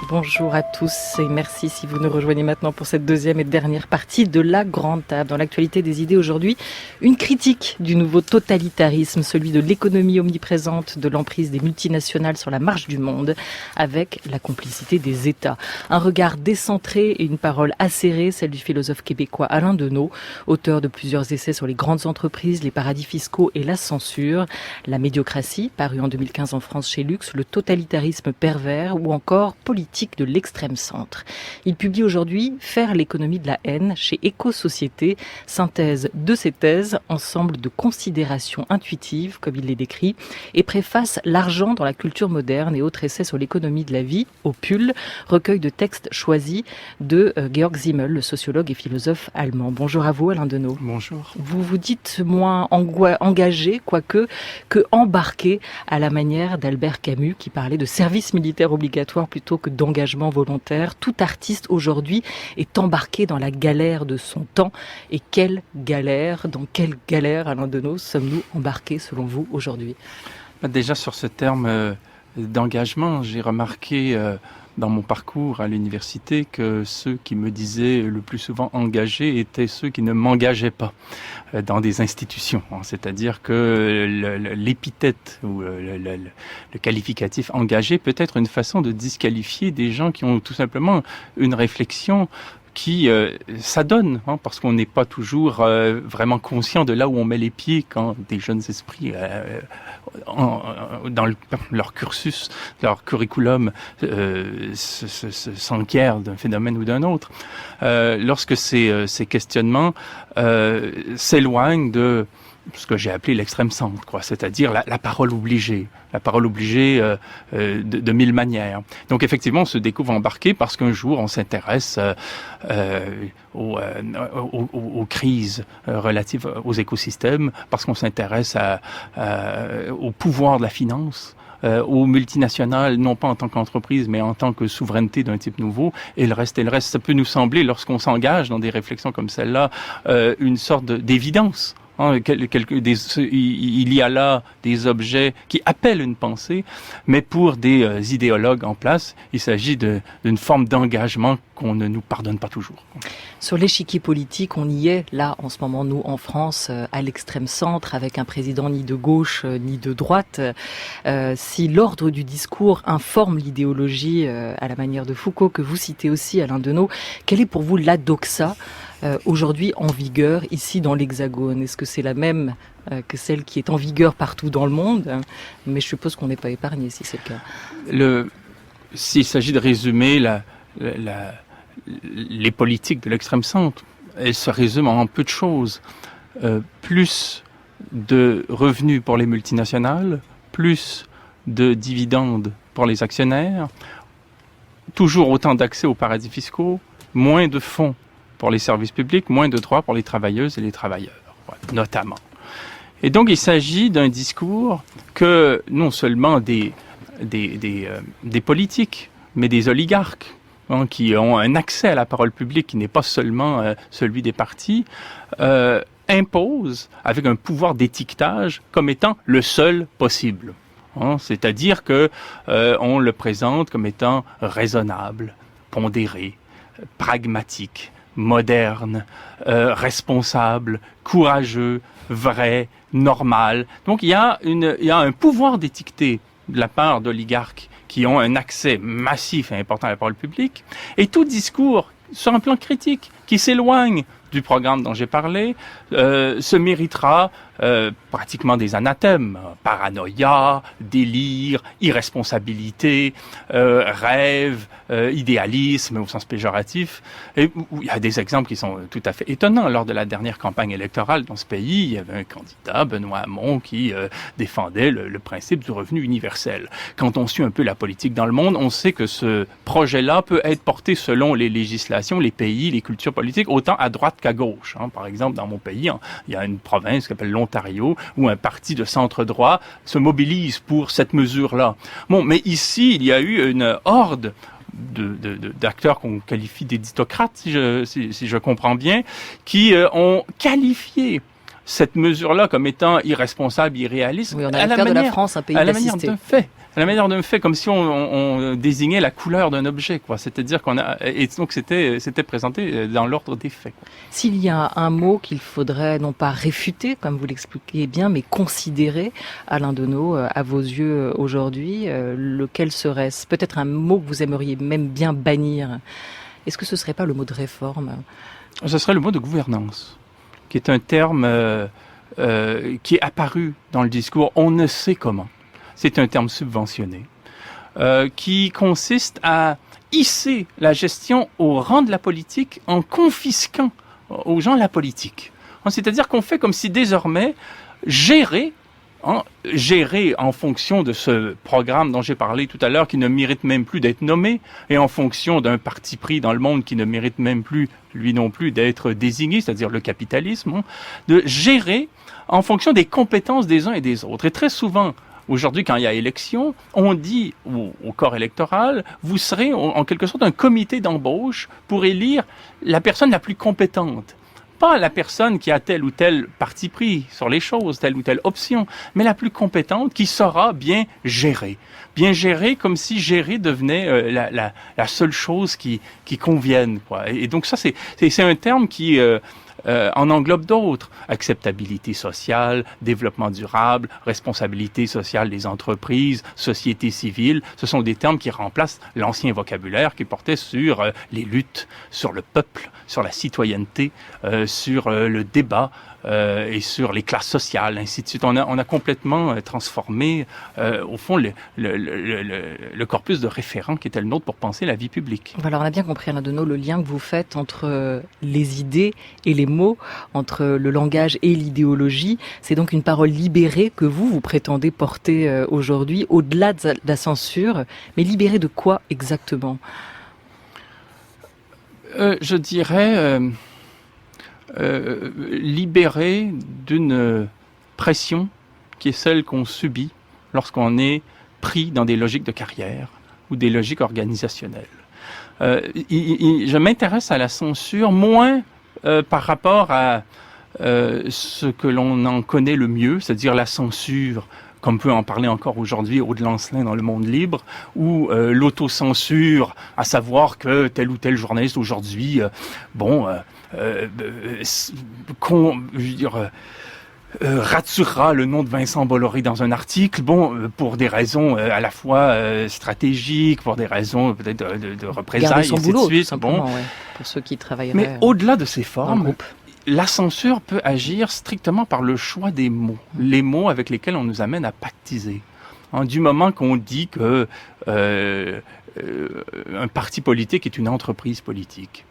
Bonjour à tous et merci si vous nous rejoignez maintenant pour cette deuxième et dernière partie de la Grande Table. Dans l'actualité des idées aujourd'hui, une critique du nouveau totalitarisme, celui de l'économie omniprésente, de l'emprise des multinationales sur la marche du monde, avec la complicité des États. Un regard décentré et une parole acérée, celle du philosophe québécois Alain Deneau, auteur de plusieurs essais sur les grandes entreprises, les paradis fiscaux et la censure, la médiocratie, paru en 2015 en France chez Lux, le totalitarisme pervers ou encore politique de l'extrême centre. Il publie aujourd'hui Faire l'économie de la haine chez Éco-Société, synthèse de ses thèses, ensemble de considérations intuitives, comme il les décrit, et préface L'argent dans la culture moderne et autres essais sur l'économie de la vie, au Pull, recueil de textes choisis de Georg Simmel, le sociologue et philosophe allemand. Bonjour à vous, Alain Deneau. Bonjour. Vous vous dites moins engagé, quoique, que embarqué à la manière d'Albert Camus, qui parlait de service militaire obligatoire plutôt que d'engagement volontaire. Tout artiste aujourd'hui est embarqué dans la galère de son temps. Et quelle galère, dans quelle galère, Alain Deneau, sommes-nous embarqués selon vous aujourd'hui ? Déjà sur ce terme d'engagement, j'ai remarqué dans mon parcours à l'université que ceux qui me disaient le plus souvent engagés étaient ceux qui ne m'engageaient pas dans des institutions. C'est-à-dire que l'épithète ou le qualificatif engagé peut être une façon de disqualifier des gens qui ont tout simplement une réflexion qui s'adonne, parce qu'on n'est pas toujours vraiment conscient de là où on met les pieds quand des jeunes esprits, dans leur cursus, leur curriculum, s'enquièrent d'un phénomène ou d'un autre. Lorsque ces questionnements s'éloignent de ce que j'ai appelé l'extrême centre, c'est-à-dire la parole obligée de mille manières. Donc effectivement, on se découvre embarqué parce qu'un jour, on s'intéresse aux crises relatives aux écosystèmes, parce qu'on s'intéresse au pouvoir de la finance, aux multinationales, non pas en tant qu'entreprise, mais en tant que souveraineté d'un type nouveau, et le reste. Ça peut nous sembler, lorsqu'on s'engage dans des réflexions comme celle-là, une sorte d'évidence. Il y a là des objets qui appellent une pensée, mais pour des idéologues en place, il s'agit d'une forme d'engagement qu'on ne nous pardonne pas toujours. Sur l'échiquier politique, on y est, là, en ce moment, nous, en France, à l'extrême centre, avec un président ni de gauche, ni de droite. Si l'ordre du discours informe l'idéologie, à la manière de Foucault, que vous citez aussi, Alain Deneau, quelle est pour vous la doxa aujourd'hui en vigueur ici dans l'Hexagone? Est-ce que c'est la même que celle qui est en vigueur partout dans le monde? Mais je suppose qu'on n'est pas épargné si c'est le cas. S'il s'agit de résumer les politiques de l'extrême centre, elles se résument en peu de choses. Plus de revenus pour les multinationales, plus de dividendes pour les actionnaires, toujours autant d'accès aux paradis fiscaux, moins de fonds pour les services publics, moins de droits pour les travailleuses et les travailleurs, notamment. Et donc, il s'agit d'un discours que non seulement des politiques, mais des oligarques, qui ont un accès à la parole publique qui n'est pas seulement celui des partis, imposent avec un pouvoir d'étiquetage comme étant le seul possible. C'est-à-dire que on le présente comme étant raisonnable, pondéré, pragmatique, moderne, responsable, courageux, vrai, normal. Donc il y a un pouvoir d'étiqueter de la part d'oligarques qui ont un accès massif et important à la parole publique, et tout discours sur un plan critique qui s'éloigne du programme dont j'ai parlé se méritera pratiquement des anathèmes. Paranoïa, délire, irresponsabilité, rêve, idéalisme au sens péjoratif. Et il y a des exemples qui sont tout à fait étonnants. Lors de la dernière campagne électorale dans ce pays, il y avait un candidat, Benoît Hamon, qui défendait le principe du revenu universel. Quand on suit un peu la politique dans le monde, on sait que ce projet-là peut être porté selon les législations, les pays, les cultures politiques, autant à droite qu'à gauche. Par exemple, dans mon pays, il y a une province qui s'appelle l'Ontario, où un parti de centre-droit se mobilise pour cette mesure-là. Bon, mais ici, il y a eu une horde d'acteurs qu'on qualifie d'éditocrates, si je comprends bien, qui ont qualifié cette mesure-là comme étant irresponsable, irréaliste. Oui, on a affaire de la France un pays d'assisté. À la manière d'un fait, comme si on désignait la couleur d'un objet, quoi. C'est-à-dire donc c'était présenté dans l'ordre des faits, quoi. S'il y a un mot qu'il faudrait non pas réfuter, comme vous l'expliquez bien, mais considérer, Alain Deneau, à vos yeux aujourd'hui, lequel serait-ce? Peut-être un mot que vous aimeriez même bien bannir. Est-ce que ce serait pas le mot de réforme? Ce serait le mot de gouvernance, qui est un terme qui est apparu dans le discours on ne sait comment. C'est un terme subventionné, qui consiste à hisser la gestion au rang de la politique en confisquant aux gens la politique. C'est-à-dire qu'on fait comme si désormais gérer en fonction de ce programme dont j'ai parlé tout à l'heure, qui ne mérite même plus d'être nommé, et en fonction d'un parti pris dans le monde qui ne mérite même plus, lui non plus, d'être désigné, c'est-à-dire le capitalisme, de gérer en fonction des compétences des uns et des autres. Et très souvent, aujourd'hui, quand il y a élection, on dit au corps électoral, vous serez en quelque sorte un comité d'embauche pour élire la personne la plus compétente. Pas la personne qui a tel ou tel parti pris sur les choses, telle ou telle option, mais la plus compétente qui saura bien gérer. Bien gérer comme si gérer devenait la seule chose qui convienne, quoi. Et donc ça, c'est un terme qui en englobe d'autres. Acceptabilité sociale, développement durable, responsabilité sociale des entreprises, société civile. Ce sont des termes qui remplacent l'ancien vocabulaire qui portait sur les luttes, sur le peuple, sur la citoyenneté, sur le débat et sur les classes sociales, ainsi de suite. On a complètement transformé, au fond, le corpus de référents qui était le nôtre pour penser la vie publique. Voilà, on a bien compris, Alain Deneau, le lien que vous faites entre les idées et les mots, entre le langage et l'idéologie. C'est donc une parole libérée que vous prétendez porter aujourd'hui, au-delà de la censure. Mais libérée de quoi exactement ? Je dirais libéré d'une pression qui est celle qu'on subit lorsqu'on est pris dans des logiques de carrière ou des logiques organisationnelles. Je m'intéresse à la censure moins par rapport à ce que l'on en connaît le mieux, c'est-à-dire la censure, comme on peut en parler encore aujourd'hui, Aude Lancelin dans Le Monde libre, ou l'autocensure, à savoir que tel ou tel journaliste aujourd'hui, raturera le nom de Vincent Bolloré dans un article, pour des raisons à la fois stratégiques, pour des raisons peut-être de représailles, son boulot, ainsi de suite. Simplement, ouais, pour ceux qui travailleraient. Mais au-delà de ces formes, la censure peut agir strictement par le choix des mots, les mots avec lesquels on nous amène à pactiser. Du moment qu'on dit que un parti politique est une entreprise politique,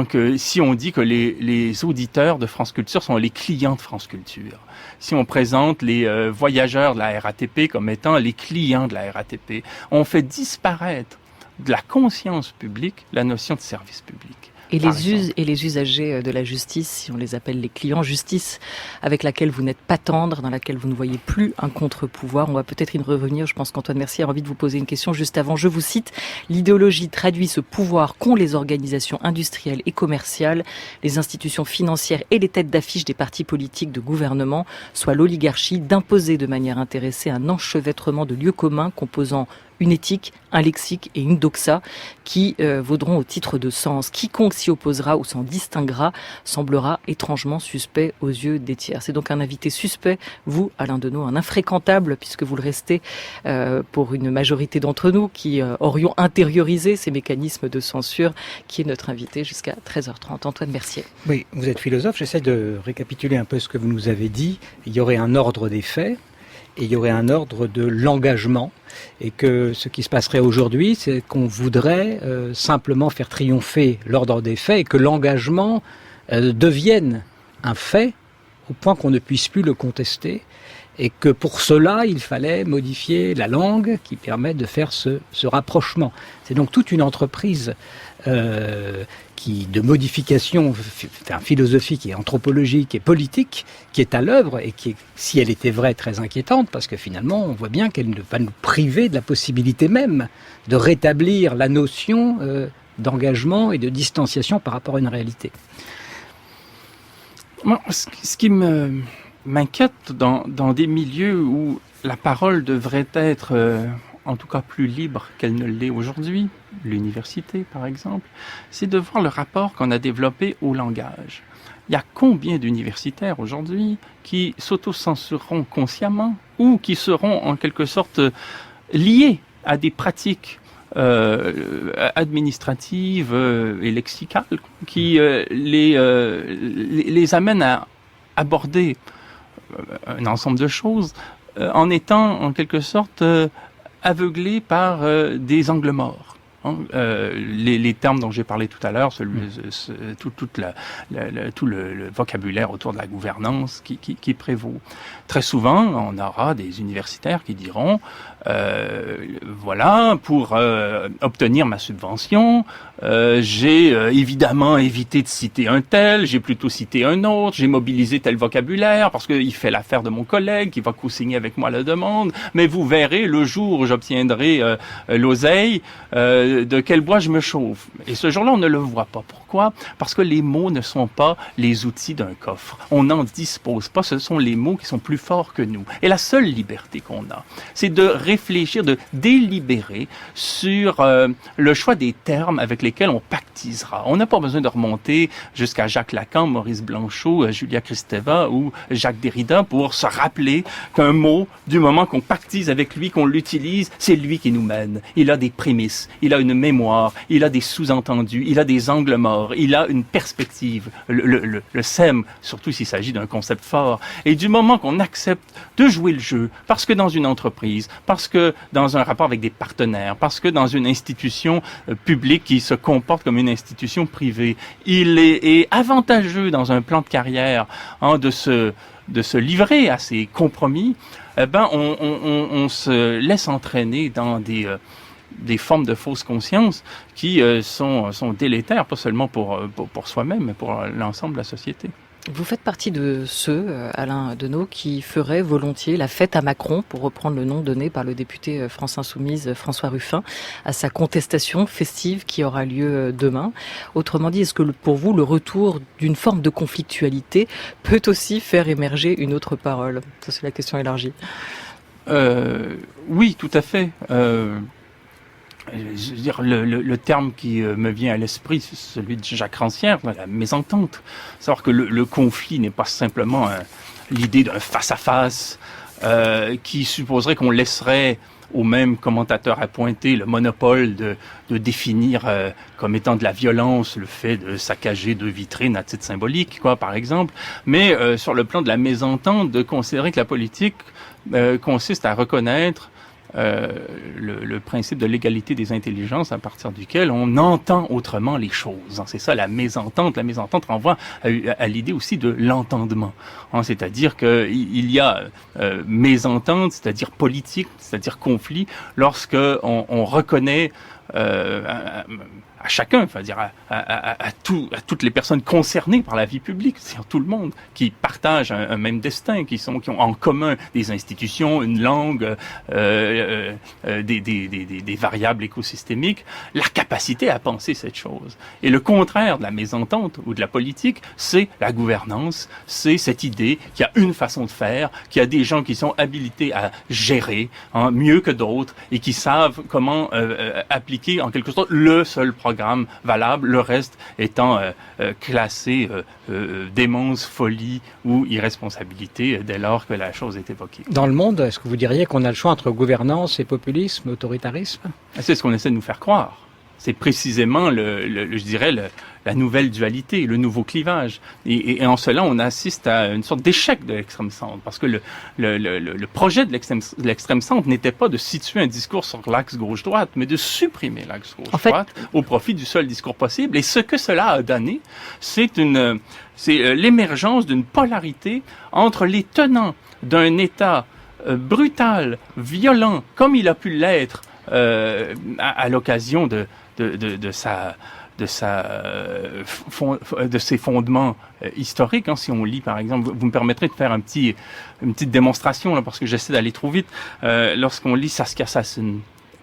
que si on dit que les auditeurs de France Culture sont les clients de France Culture, si on présente les voyageurs de la RATP comme étant les clients de la RATP, on fait disparaître de la conscience publique la notion de service public. Et les usagers de la justice, si on les appelle les clients, justice avec laquelle vous n'êtes pas tendre, dans laquelle vous ne voyez plus un contre-pouvoir. On va peut-être y revenir. Je pense qu'Antoine Mercier a envie de vous poser une question juste avant. Je vous cite, l'idéologie traduit ce pouvoir qu'ont les organisations industrielles et commerciales, les institutions financières et les têtes d'affiche des partis politiques de gouvernement, soit l'oligarchie, d'imposer de manière intéressée un enchevêtrement de lieux communs composant une éthique, un lexique et une doxa qui vaudront au titre de sens. Quiconque s'y opposera ou s'en distinguera semblera étrangement suspect aux yeux des tiers. C'est donc un invité suspect, vous, Alain Deneau, un infréquentable, puisque vous le restez pour une majorité d'entre nous qui aurions intériorisé ces mécanismes de censure, qui est notre invité jusqu'à 13h30. Antoine Mercier. Oui, vous êtes philosophe, j'essaie de récapituler un peu ce que vous nous avez dit. Il y aurait un ordre des faits, et il y aurait un ordre de l'engagement, et que ce qui se passerait aujourd'hui, c'est qu'on voudrait simplement faire triompher l'ordre des faits, et que l'engagement devienne un fait, au point qu'on ne puisse plus le contester, et que pour cela, il fallait modifier la langue qui permet de faire ce rapprochement. C'est donc toute une entreprise de modification philosophique et anthropologique et politique qui est à l'œuvre et qui est, si elle était vraie, très inquiétante, parce que finalement, on voit bien qu'elle va nous priver de la possibilité même de rétablir la notion d'engagement et de distanciation par rapport à une réalité. Moi, ce qui m'inquiète dans des milieux où la parole devrait être, en tout cas, plus libre qu'elle ne l'est aujourd'hui, l'université par exemple, c'est de voir le rapport qu'on a développé au langage. Il y a combien d'universitaires aujourd'hui qui s'auto-censureront consciemment ou qui seront en quelque sorte liés à des pratiques administratives et lexicales qui les amènent à aborder un ensemble de choses en étant en quelque sorte aveuglés par des angles morts. Les termes dont j'ai parlé tout à l'heure, tout le vocabulaire autour de la gouvernance qui prévaut. Très souvent, on aura des universitaires qui diront voilà, pour obtenir ma subvention, j'ai évidemment évité de citer un tel, j'ai plutôt cité un autre, j'ai mobilisé tel vocabulaire parce qu'il fait l'affaire de mon collègue qui va co-signer avec moi la demande, mais vous verrez le jour où j'obtiendrai l'oseille de quel bois je me chauffe. Et ce jour-là, on ne le voit pas. Pourquoi? Parce que les mots ne sont pas les outils d'un coffre. On n'en dispose pas, ce sont les mots qui sont plus forts que nous. Et la seule liberté qu'on a, c'est de réfléchir, de délibérer sur le choix des termes avec lesquels on pactisera. On n'a pas besoin de remonter jusqu'à Jacques Lacan, Maurice Blanchot, Julia Kristeva ou Jacques Derrida pour se rappeler qu'un mot, du moment qu'on pactise avec lui, qu'on l'utilise, c'est lui qui nous mène. Il a des prémices, il a une mémoire, il a des sous-entendus, il a des angles morts, il a une perspective, le SEM, surtout s'il s'agit d'un concept fort. Et du moment qu'on accepte de jouer le jeu, parce que dans une entreprise, parce que dans un rapport avec des partenaires, parce que dans une institution publique qui se comporte comme une institution privée, il est avantageux dans un plan de carrière de se livrer à ces compromis, on se laisse entraîner dans des formes de fausse conscience qui sont délétères, pas seulement pour soi-même, mais pour l'ensemble de la société. Vous faites partie de ceux, Alain Deneau, qui feraient volontiers la fête à Macron, pour reprendre le nom donné par le député France Insoumise François Ruffin, à sa contestation festive qui aura lieu demain. Autrement dit, est-ce que pour vous, le retour d'une forme de conflictualité peut aussi faire émerger une autre parole? Ça, c'est la question élargie. Oui, tout à fait. Je veux dire, le terme qui me vient à l'esprit, c'est celui de Jacques Rancière, la mésentente. Savoir que le conflit n'est pas simplement l'idée d'un face-à-face qui supposerait qu'on laisserait au même commentateur appointé le monopole de définir comme étant de la violence le fait de saccager 2 vitrines à titre symbolique, par exemple. Mais sur le plan de la mésentente, de considérer que la politique consiste à reconnaître le principe de l'égalité des intelligences à partir duquel on entend autrement les choses. C'est ça la mésentente. La mésentente renvoie à l'idée aussi de l'entendement. C'est-à-dire qu'il y a mésentente, c'est-à-dire politique, c'est-à-dire conflit, lorsque on reconnaît à chacun, c'est-à-dire à toutes les personnes concernées par la vie publique, c'est-à-dire tout le monde, qui partagent un même destin, qui ont en commun des institutions, une langue, des variables écosystémiques, la capacité à penser cette chose. Et le contraire de la mésentente ou de la politique, c'est la gouvernance, c'est cette idée qu'il y a une façon de faire, qu'il y a des gens qui sont habilités à gérer mieux que d'autres et qui savent comment appliquer en quelque sorte le seul programme valable, le reste étant classé démence, folie ou irresponsabilité dès lors que la chose est évoquée. Dans le monde, est-ce que vous diriez qu'on a le choix entre gouvernance et populisme, autoritarisme? C'est ce qu'on essaie de nous faire croire. C'est précisément, je dirais, la nouvelle dualité, le nouveau clivage. Et en cela, on assiste à une sorte d'échec de l'extrême centre, parce que le projet de l'extrême centre n'était pas de situer un discours sur l'axe gauche-droite, mais de supprimer l'axe gauche-droite au profit du seul discours possible. Et ce que cela a donné, c'est l'émergence d'une polarité entre les tenants d'un État brutal, violent, comme il a pu l'être à l'occasion de ses fondements historiques. Si on lit, par exemple, vous me permettrez de faire une petite démonstration, là, parce que j'essaie d'aller trop vite. Lorsqu'on lit Saskia Sassen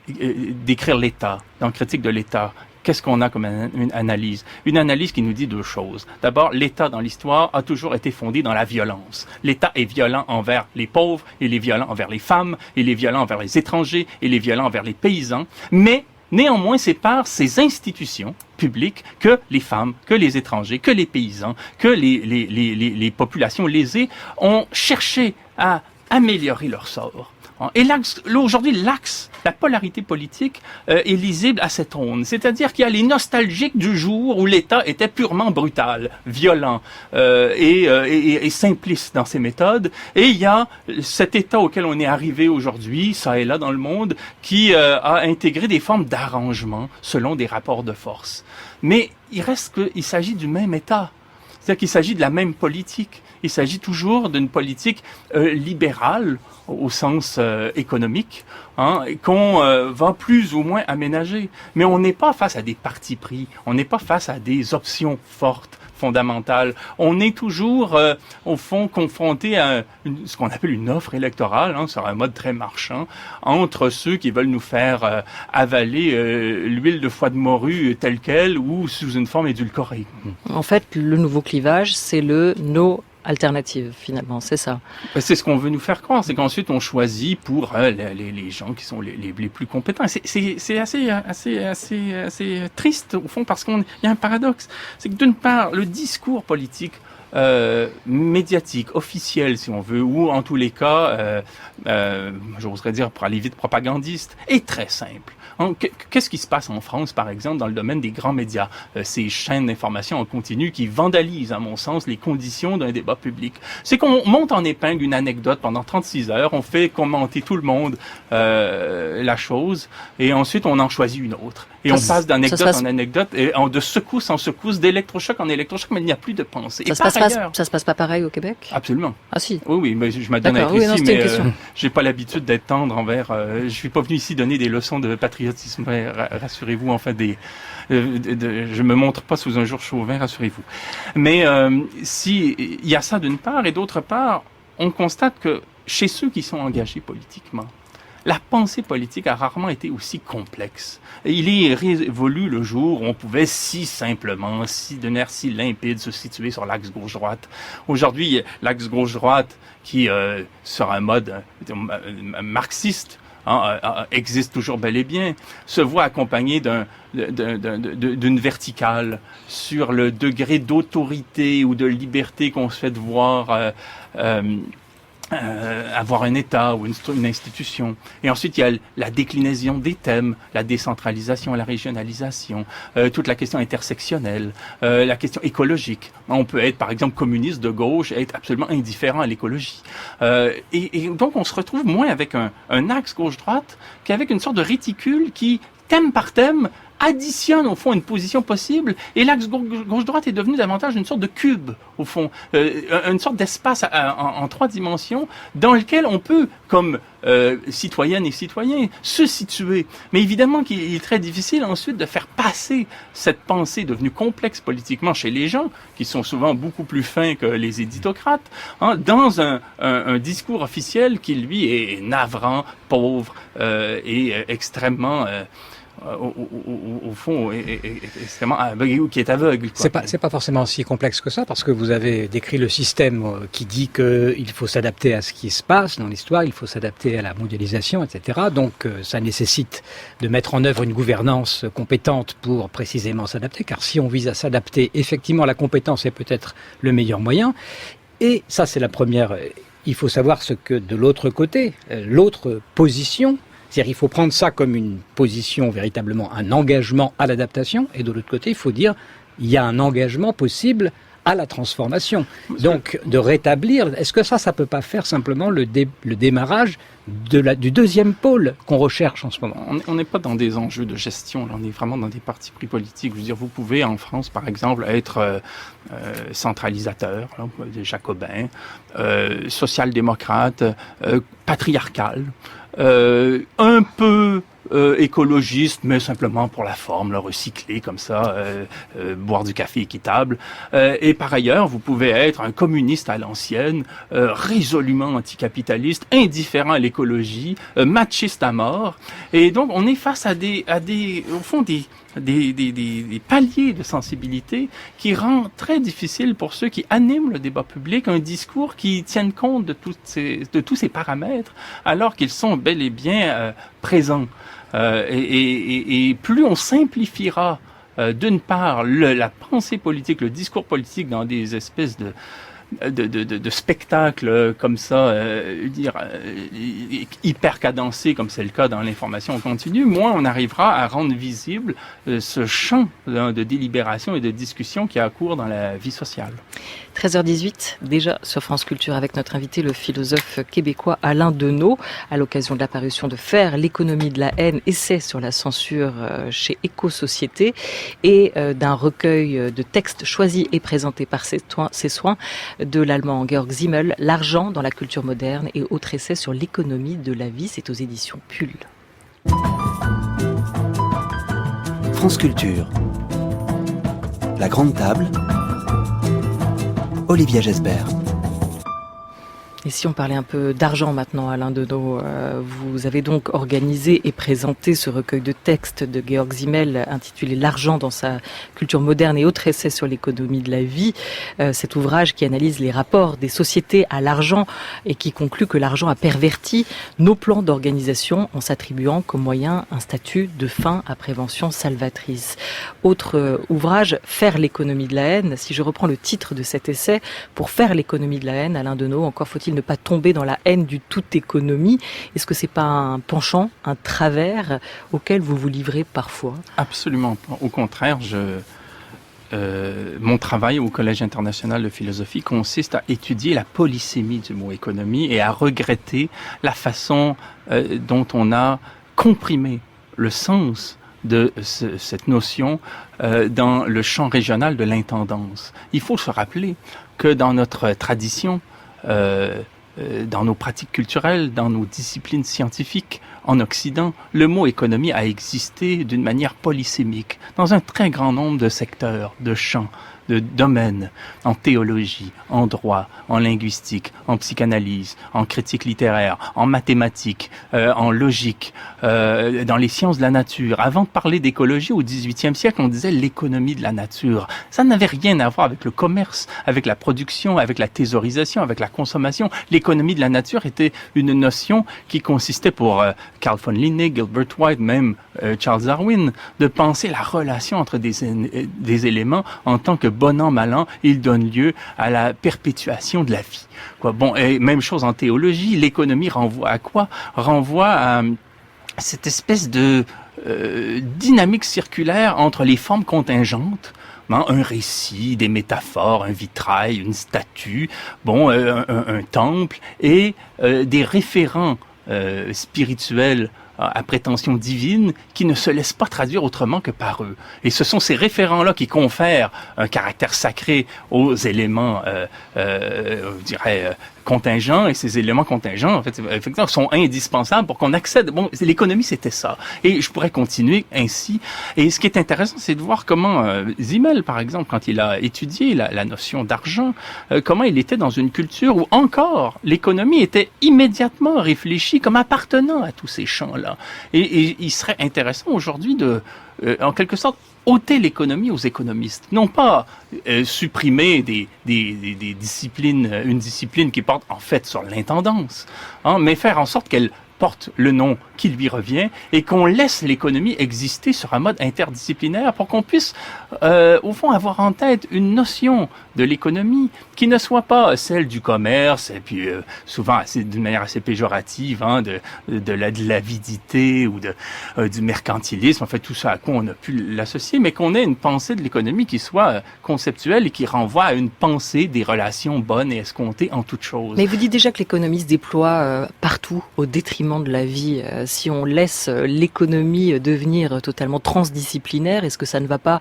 décrire l'État, dans Critique de l'État, qu'est-ce qu'on a comme une analyse? Une analyse qui nous dit deux choses. D'abord, l'État dans l'histoire a toujours été fondé dans la violence. L'État est violent envers les pauvres, il est violent envers les femmes, il est violent envers les étrangers, il est violent envers les paysans, mais néanmoins, c'est par ces institutions publiques que les femmes, que les étrangers, que les paysans, que les populations lésées ont cherché à améliorer leur sort. Et là, aujourd'hui, la polarité politique est lisible à cette aune. C'est-à-dire qu'il y a les nostalgiques du jour où l'État était purement brutal, violent et simpliste dans ses méthodes. Et il y a cet État auquel on est arrivé aujourd'hui, ça et là dans le monde, qui a intégré des formes d'arrangement selon des rapports de force. Mais il reste qu'il s'agit du même État. C'est-à-dire qu'il s'agit de la même politique. Il s'agit toujours d'une politique libérale au sens économique, qu'on va plus ou moins aménager. Mais on n'est pas face à des partis pris, on n'est pas face à des options fortes, fondamentales. On est toujours, au fond, confronté à ce qu'on appelle une offre électorale, sur un mode très marchand, entre ceux qui veulent nous faire avaler l'huile de foie de morue telle qu'elle ou sous une forme édulcorée. En fait, le nouveau clivage, c'est le no alternative, finalement, c'est ça. C'est ce qu'on veut nous faire croire, c'est qu'ensuite on choisit pour les gens qui sont les plus compétents. C'est assez triste, au fond, parce qu'il y a un paradoxe. C'est que d'une part, le discours politique médiatique, officiel, si on veut, ou en tous les cas, j'oserais dire, pour aller vite, propagandiste, est très simple. Qu'est-ce qui se passe en France, par exemple, dans le domaine des grands médias, ces chaînes d'information en continu qui vandalisent, à mon sens, les conditions d'un débat public? C'est qu'on monte en épingle une anecdote pendant 36 heures, on fait commenter tout le monde la chose, et ensuite on en choisit une autre. Et on passe d'anecdote en anecdote, et de secousse en secousse, d'électrochoc en électrochoc, mais il n'y a plus de pensée. Ça se passe pas pareil au Québec? Absolument. Ah si. Oui, mais je m'adonne à être ici, mais j'ai pas l'habitude d'être tendre envers... je suis pas venu ici donner des leçons de patriotisme, rassurez-vous, enfin je me montre pas sous un jour chauvin, rassurez-vous. Mais si il y a ça d'une part, et d'autre part, on constate que chez ceux qui sont engagés politiquement, la pensée politique a rarement été aussi complexe. Il est révolu le jour où on pouvait si simplement, d'un air si limpide, se situer sur l'axe gauche-droite. Aujourd'hui, l'axe gauche-droite, qui sur un mode marxiste, existe toujours bel et bien, se voit accompagné d'une verticale sur le degré d'autorité ou de liberté qu'on se fait de voir avoir un État ou une institution. Et ensuite, il y a la déclinaison des thèmes, la décentralisation, la régionalisation, toute la question intersectionnelle, la question écologique. On peut être, par exemple, communiste de gauche et être absolument indifférent à l'écologie. Et donc, on se retrouve moins avec un axe gauche-droite qu'avec une sorte de réticule qui, thème par thème, additionne au fond une position possible, et l'axe gauche-droite est devenu davantage une sorte de cube, au fond, une sorte d'espace en 3 dimensions dans lequel on peut, comme citoyennes et citoyens, se situer. Mais évidemment qu'il est très difficile ensuite de faire passer cette pensée devenue complexe politiquement chez les gens, qui sont souvent beaucoup plus fins que les éditocrates, dans un discours officiel qui, lui, est navrant, pauvre et extrêmement... au fond, extrêmement qui est aveugle. C'est pas forcément si complexe que ça, parce que vous avez décrit le système qui dit qu'il faut s'adapter à ce qui se passe dans l'histoire, il faut s'adapter à la mondialisation, etc. Donc ça nécessite de mettre en œuvre une gouvernance compétente pour précisément s'adapter, car si on vise à s'adapter, effectivement, la compétence est peut-être le meilleur moyen. Et ça, c'est la première. Il faut savoir ce que, de l'autre côté, l'autre position, c'est-à-dire il faut prendre ça comme une position, véritablement un engagement à l'adaptation, et de l'autre côté, il faut dire il y a un engagement possible à la transformation. Donc, de rétablir, est-ce que ça peut pas faire simplement le démarrage du deuxième pôle qu'on recherche en ce moment? On n'est pas dans des enjeux de gestion, là, on est vraiment dans des partis pris politiques. Je veux dire, vous pouvez en France, par exemple, être centralisateur, là, des jacobins, social-démocrate, patriarcal, un peu écologiste, mais simplement pour la forme, le recycler comme ça, boire du café équitable. Et par ailleurs, vous pouvez être un communiste à l'ancienne, résolument anticapitaliste, indifférent à l'écologie, machiste à mort. Et donc, on est face à au fond, des paliers de sensibilité qui rend très difficile pour ceux qui animent le débat public un discours qui tienne compte de tous ces paramètres, alors qu'ils sont bel et bien présents. Et plus on simplifiera d'une part la pensée politique, le discours politique dans des espèces de spectacles comme ça, hyper cadencés, comme c'est le cas dans l'information continue, moins on arrivera à rendre visible ce champ de délibération et de discussion qui a cours dans la vie sociale. 13h18, déjà sur France Culture avec notre invité, le philosophe québécois Alain Deneau, à l'occasion de la parution de Faire l'économie de la haine, essai sur la censure chez Éco-Société, et d'un recueil de textes choisis et présentés par ses soins de l'allemand Georg Simmel, L'argent dans la culture moderne et autres essais sur l'économie de la vie. C'est aux éditions Pull. France Culture. La grande table. Olivia Gesbert. Et si on parlait un peu d'argent maintenant, Alain Deneau, vous avez donc organisé et présenté ce recueil de textes de Georg Simmel intitulé L'argent dans sa culture moderne et autres essais sur l'économie de la vie. Cet ouvrage qui analyse les rapports des sociétés à l'argent et qui conclut que l'argent a perverti nos plans d'organisation en s'attribuant comme moyen un statut de fin à prévention salvatrice. Autre ouvrage, Faire l'économie de la haine. Si je reprends le titre de cet essai, pour faire l'économie de la haine, Alain Deneau, encore faut-il ne pas tomber dans la haine du toute économie. Est-ce que c'est pas un penchant, un travers auquel vous vous livrez parfois? Absolument pas. Au contraire, mon travail au Collège international de philosophie consiste à étudier la polysémie du mot économie et à regretter la façon dont on a comprimé le sens de cette notion dans le champ régional de l'intendance. Il faut se rappeler que dans notre tradition, dans nos pratiques culturelles, dans nos disciplines scientifiques en Occident, le mot économie a existé d'une manière polysémique dans un très grand nombre de secteurs, de champs, de domaines, en théologie, en droit, en linguistique, en psychanalyse, en critique littéraire, en mathématiques, en logique, dans les sciences de la nature. Avant de parler d'écologie, au XVIIIe siècle, on disait l'économie de la nature. Ça n'avait rien à voir avec le commerce, avec la production, avec la thésaurisation, avec la consommation. L'économie de la nature était une notion qui consistait pour Carl von Linné, Gilbert White, même Charles Darwin, de penser la relation entre des éléments en tant que bon an, mal an, il donne lieu à la perpétuation de la vie. Quoi. Bon, et même chose en théologie, l'économie renvoie à quoi? Renvoie à cette espèce de dynamique circulaire entre les formes contingentes, un récit, des métaphores, un vitrail, une statue, un temple, et des référents spirituels à prétention divine qui ne se laissent pas traduire autrement que par eux. Et ce sont ces référents-là qui confèrent un caractère sacré aux éléments, je dirais, contingents, et ces éléments contingents, en fait, effectivement, sont indispensables pour qu'on accède. Bon, l'économie, c'était ça. Et je pourrais continuer ainsi. Et ce qui est intéressant, c'est de voir comment Simmel, par exemple, quand il a étudié la notion d'argent, comment il était dans une culture où encore l'économie était immédiatement réfléchie comme appartenant à tous ces champs-là. Et il serait intéressant aujourd'hui de, en quelque sorte, ôter l'économie aux économistes. Non pas supprimer des disciplines, une discipline qui porte en fait sur l'intendance, mais faire en sorte qu'elle porte le nom qui lui revient et qu'on laisse l'économie exister sur un mode interdisciplinaire pour qu'on puisse, au fond, avoir en tête une notion de l'économie qui ne soit pas celle du commerce et puis souvent d'une manière assez péjorative de l'avidité ou du mercantilisme, en fait tout ça à quoi on a pu l'associer, mais qu'on ait une pensée de l'économie qui soit conceptuelle et qui renvoie à une pensée des relations bonnes et escomptées en toute chose. Mais vous dites déjà que l'économie se déploie partout au détriment fonctionnement de la vie, si on laisse l'économie devenir totalement transdisciplinaire, est-ce que ça ne va pas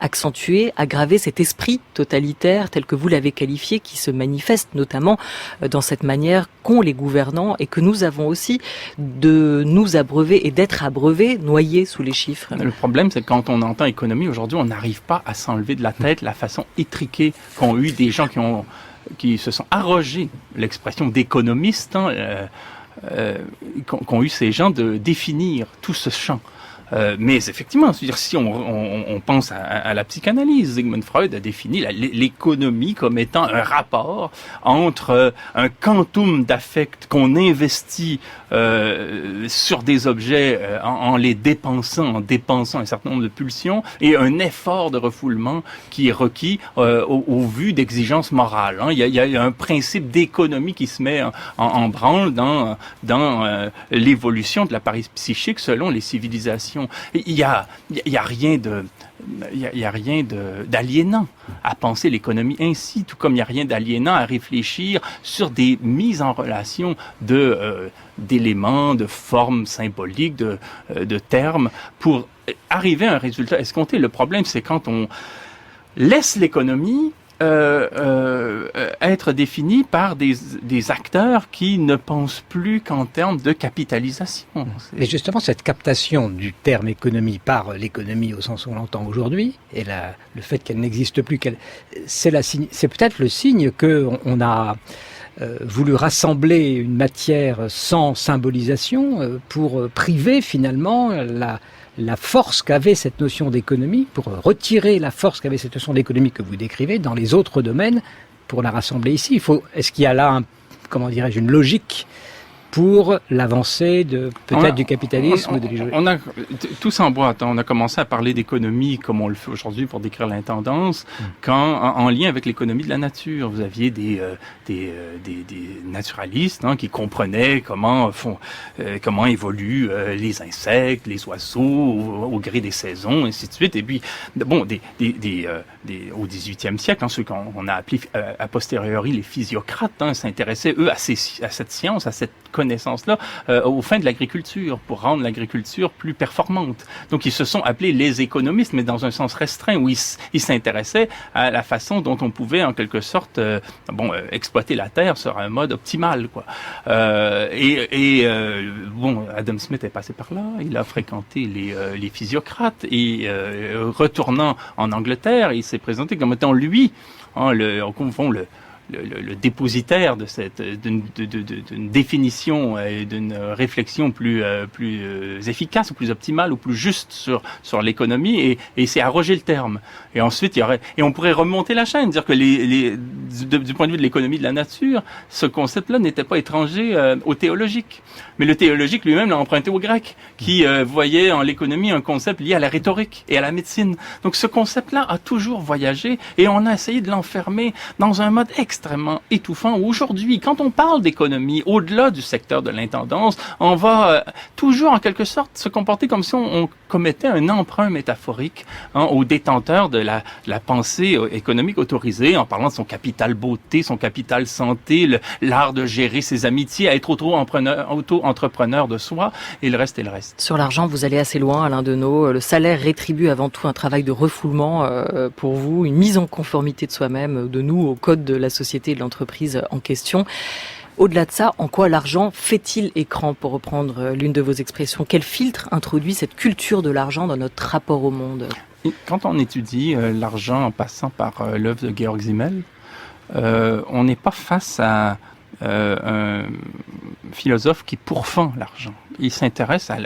accentuer, aggraver cet esprit totalitaire tel que vous l'avez qualifié, qui se manifeste notamment dans cette manière qu'ont les gouvernants et que nous avons aussi de nous abreuver et d'être abreuvés, noyés sous les chiffres? Le problème, c'est que quand on entend économie aujourd'hui, on n'arrive pas à s'enlever de la tête la façon étriquée qu'ont eu des gens qui se sont arrogés l'expression d'économiste, qu'ont eu ces gens de définir tout ce champ. Mais effectivement, c'est-à-dire, si on pense à la psychanalyse, Sigmund Freud a défini l'économie comme étant un rapport entre un quantum d'affect qu'on investit sur des objets en les dépensant, un certain nombre de pulsions, et un effort de refoulement qui est requis au vu d'exigences morales. Il y a un principe d'économie qui se met en branle dans l'évolution de l'appareil psychique selon les civilisations. Il y a rien d'aliénant à penser l'économie ainsi, tout comme il n'y a rien d'aliénant à réfléchir sur des mises en relation d'éléments, de formes symboliques, de termes, pour arriver à un résultat escompté. Le problème, c'est quand on laisse l'économie être définie par des acteurs qui ne pensent plus qu'en termes de capitalisation. Et justement, cette captation du terme économie par l'économie au sens où on l'entend aujourd'hui, et le fait qu'elle n'existe plus, c'est peut-être le signe qu'on a voulu rassembler une matière sans symbolisation pour priver finalement la force qu'avait cette notion d'économie, pour retirer la force qu'avait cette notion d'économie que vous décrivez dans les autres domaines, pour la rassembler ici. Est-ce qu'il y a là, une logique pour l'avancée du capitalisme ou de l'idéologie? On a tout ça en boîte. On a commencé à parler d'économie comme on le fait aujourd'hui pour décrire l'intendance, en lien avec l'économie de la nature. Vous aviez des naturalistes qui comprenaient comment évoluent les insectes, les oiseaux au gré des saisons, ainsi de suite. Et puis, au XVIIIe siècle, ceux qu'on a appelés a posteriori les physiocrates, s'intéressaient eux à cette science, à cette connaissance-là aux fins de l'agriculture, pour rendre l'agriculture plus performante. Donc, ils se sont appelés les économistes, mais dans un sens restreint, où ils s'intéressaient à la façon dont on pouvait, en quelque sorte, exploiter la terre sur un mode optimal, quoi. Adam Smith est passé par là, il a fréquenté les physiocrates, et retournant en Angleterre, il s'est présenté comme étant lui, le dépositaire d'une définition et d'une réflexion plus efficace ou plus optimale ou plus juste sur l'économie, et il s'est arrogé le terme. Et ensuite, on pourrait remonter la chaîne, dire que du point de vue de l'économie de la nature, ce concept-là n'était pas étranger au théologique. Mais le théologique lui-même l'a emprunté au grec, qui voyait en l'économie un concept lié à la rhétorique et à la médecine. Donc ce concept-là a toujours voyagé, et on a essayé de l'enfermer dans un mode extrêmement étouffant, où aujourd'hui, quand on parle d'économie, au-delà du secteur de l'intendance, on va toujours en quelque sorte se comporter comme si on commettait un emprunt métaphorique au détenteur de la pensée économique autorisée, en parlant de son capital beauté, son capital santé, l'art de gérer ses amitiés, à être auto-entrepreneur de soi, et le reste est le reste. Sur l'argent, vous allez assez loin, Alain Deneau. Le salaire rétribue avant tout un travail de refoulement pour vous, une mise en conformité de soi-même, de nous, au code de la société et de l'entreprise en question. Au-delà de ça, en quoi l'argent fait-il écran, pour reprendre l'une de vos expressions? Quel filtre introduit cette culture de l'argent dans notre rapport au monde? Quand on étudie l'argent en passant par l'œuvre de Georg Simmel, on n'est pas face à un philosophe qui pourfend l'argent. Il s'intéresse à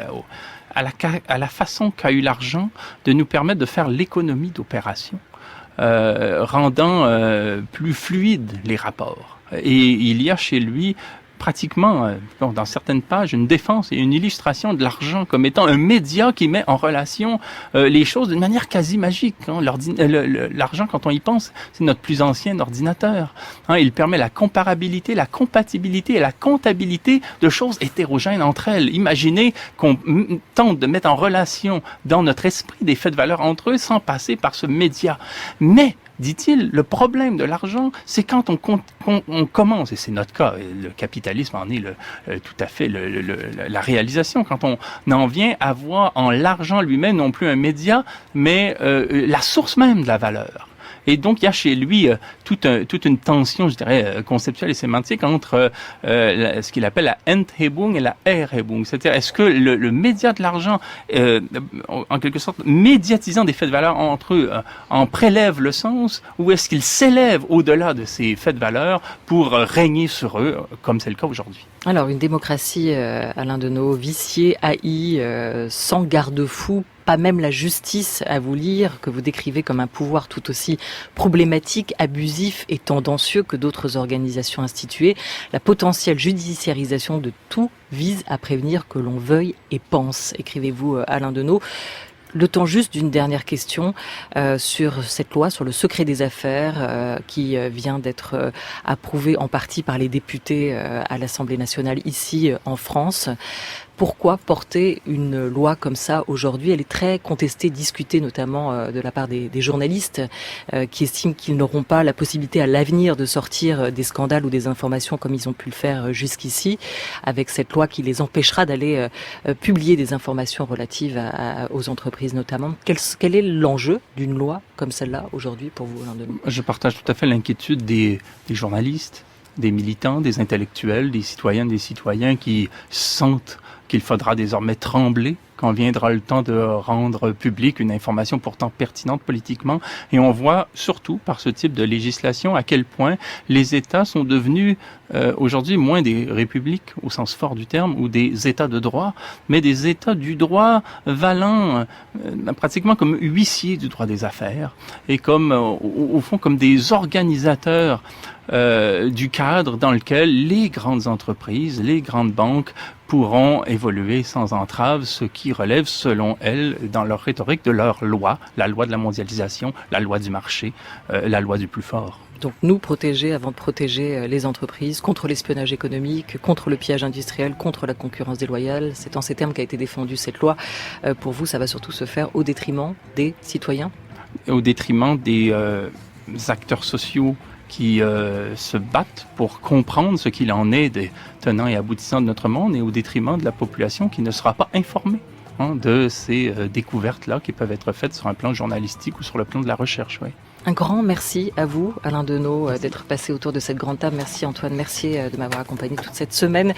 la façon qu'a eu l'argent de nous permettre de faire l'économie d'opération, rendant plus fluides les rapports. Et il y a chez lui pratiquement, dans certaines pages, une défense et une illustration de l'argent comme étant un média qui met en relation les choses d'une manière quasi magique. L'argent, quand on y pense, c'est notre plus ancien ordinateur. Il permet la comparabilité, la compatibilité et la comptabilité de choses hétérogènes entre elles. Imaginez qu'on tente de mettre en relation dans notre esprit des faits de valeur entre eux sans passer par ce média. Mais dit-il, le problème de l'argent, c'est quand on commence, et c'est notre cas, et le capitalisme en est tout à fait la réalisation, quand on en vient à voir en l'argent lui-même non plus un média, mais la source même de la valeur. Et donc, il y a chez lui toute une tension, je dirais, conceptuelle et sémantique entre ce qu'il appelle la Enthebung et la Erhebung. C'est-à-dire, est-ce que le média de l'argent, en quelque sorte, médiatisant des faits de valeur entre eux, en prélève le sens, ou est-ce qu'il s'élève au-delà de ces faits de valeur pour régner sur eux, comme c'est le cas aujourd'hui? Alors, une démocratie, Alain Deneau, viciée, haïe, sans garde-fou, pas même la justice à vous lire, que vous décrivez comme un pouvoir tout aussi problématique, abusif et tendancieux que d'autres organisations instituées. La potentielle judiciarisation de tout vise à prévenir que l'on veuille et pense, écrivez-vous Alain Deneau. Le temps juste d'une dernière question sur cette loi, sur le secret des affaires qui vient d'être approuvée en partie par les députés à l'Assemblée nationale ici en France. Pourquoi porter une loi comme ça aujourd'hui? Elle est très contestée, discutée notamment de la part des journalistes qui estiment qu'ils n'auront pas la possibilité à l'avenir de sortir des scandales ou des informations comme ils ont pu le faire jusqu'ici, avec cette loi qui les empêchera d'aller publier des informations relatives aux entreprises notamment. Quel est l'enjeu d'une loi comme celle-là aujourd'hui pour vous, Alain Deneau? Je partage tout à fait l'inquiétude des journalistes, des militants, des intellectuels, des citoyennes, des citoyens qui sentent qu'il faudra désormais trembler quand viendra le temps de rendre publique une information pourtant pertinente politiquement. Et on voit surtout par ce type de législation à quel point les États sont devenus aujourd'hui moins des républiques au sens fort du terme ou des États de droit, mais des États du droit valant pratiquement comme huissiers du droit des affaires et comme au fond comme des organisateurs du cadre dans lequel les grandes entreprises, les grandes banques pourront évoluer sans entrave, ce qui relève, selon elles, dans leur rhétorique, de leur loi, la loi de la mondialisation, la loi du marché, la loi du plus fort. Donc nous protéger avant de protéger les entreprises contre l'espionnage économique, contre le pillage industriel, contre la concurrence déloyale. C'est en ces termes qu'a été défendue cette loi. Pour vous, ça va surtout se faire au détriment des citoyens? Au détriment des acteurs sociaux qui se battent pour comprendre ce qu'il en est des tenants et aboutissants de notre monde et au détriment de la population qui ne sera pas informée de ces découvertes-là qui peuvent être faites sur un plan journalistique ou sur le plan de la recherche. Oui. Un grand merci à vous, Alain Deneau, d'être passé autour de cette grande table. Merci Antoine Mercier de m'avoir accompagné toute cette semaine.